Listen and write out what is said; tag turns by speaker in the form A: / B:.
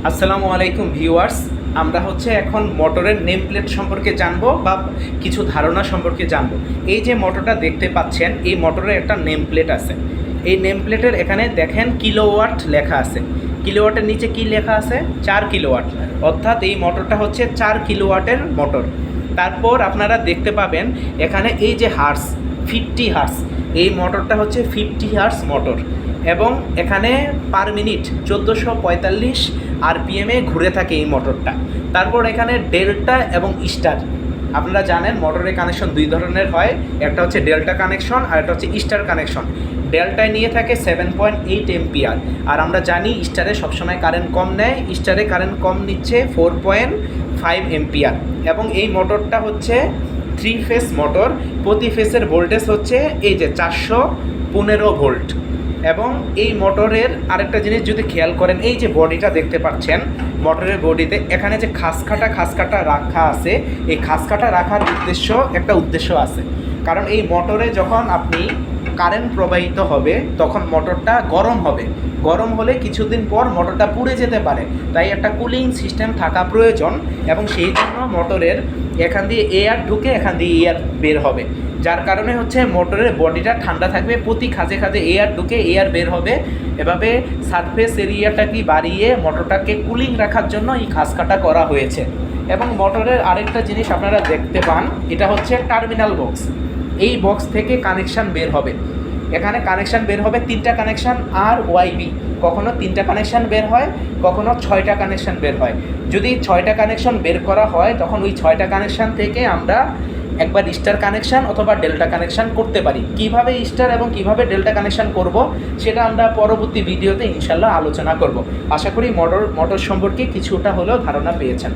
A: আসসালামু আলাইকুম ভিউয়ার্স। আমরা এখন মোটরের নেম প্লেট সম্পর্কে জানবো বা কিছু ধারণা সম্পর্কে জানবো। এই যে মোটরটা দেখতে পাচ্ছেন, এই মোটরের একটা নেম প্লেট আছে। এই নেম প্লেটের এখানে দেখেন কিলোওয়াট লেখা আছে। কিলোওয়াটের নিচে কি লেখা আছে? 4 কিলোওয়াট। অর্থাৎ এই মোটরটা হচ্ছে 4 কিলোওয়াটের মোটর। তারপর আপনারা দেখতে পাবেন এখানে এই যে হার্স, 50 হার্স, এই মোটরটা হচ্ছে 50 হার্স মোটর এবং এখানে পার মিনিট 1445 আরপিএমে ঘুরে থাকে এই মোটরটা। তারপর এখানে ডেল্টা এবং স্টার। আপনারা জানেন মোটরের কানেকশন দুই ধরনের হয়, একটা হচ্ছে ডেল্টা কানেকশন আর একটা হচ্ছে স্টার কানেকশন। ডেল্টায় নিয়ে থাকে 7.8 এম্পিয়ার, আর আমরা জানি স্টারে সবসময় কারেন্ট কম নেয়, স্টারে কারেন্ট কম নিচ্ছে 4.5 এম্পিয়ার। এবং এই মোটরটা হচ্ছে 3 ফেজ মোটর, প্রতি ফেজের ভোল্টেজ হচ্ছে এই যে 415 ভোল্ট। এবং এই মোটরের আরেকটা জিনিস যদি খেয়াল করেন, এই যে বডিটা দেখতে পাচ্ছেন, মোটরের বডিতে এখানে যে খাসকাটা রাখা আছে, এই খাসকাটা রাখার একটা উদ্দেশ্য আছে। কারণ এই মোটরে যখন আপনি কারেন্ট প্রবাহিত হবে তখন মোটরটা গরম হবে, গরম হলে কিছুদিন পর মোটরটা পুড়ে যেতে পারে, তাই একটা কুলিং সিস্টেম থাকা প্রয়োজন। এবং সেই জন্য মোটরের এখান দিয়ে এয়ার ঢুকে এখান দিয়ে এয়ার বের হবে, যার কারণে হচ্ছে মোটরের বডিটা ঠান্ডা থাকবে, প্রতি খাঁজে এয়ার ঢুকে এয়ার বের হবে। এভাবে সারফেস এরিয়াটাকে বাড়িয়ে মোটরটাকে কুলিং রাখার জন্য এই খাঁজকাটা করা হয়েছে। এবং মোটরের আরেকটা জিনিস আপনারা দেখতে পান, এটা হচ্ছে টার্মিনাল বক্স। এই বক্স থেকে কানেকশান বের হবে, এখানে কানেকশান বের হবে 3টা কানেকশান আর ওয়াইবি। কখনো 3টা কানেকশান বের হয়, কখনো 6টা কানেকশান বের হয়। যদি 6টা কানেকশান বের করা হয় তখন ওই 6টা কানেকশান থেকে আমরা একবার স্টার কানেকশান অথবা ডেল্টা কানেকশান করতে পারি। কিভাবে স্টার এবং কিভাবে ডেল্টা কানেকশান করব সেটা আমরা পরবর্তী ভিডিওতে ইনশাল্লাহ আলোচনা করব। আশা করি মোটর সম্পর্কে কিছুটা হলেও ধারণা পেয়েছেন।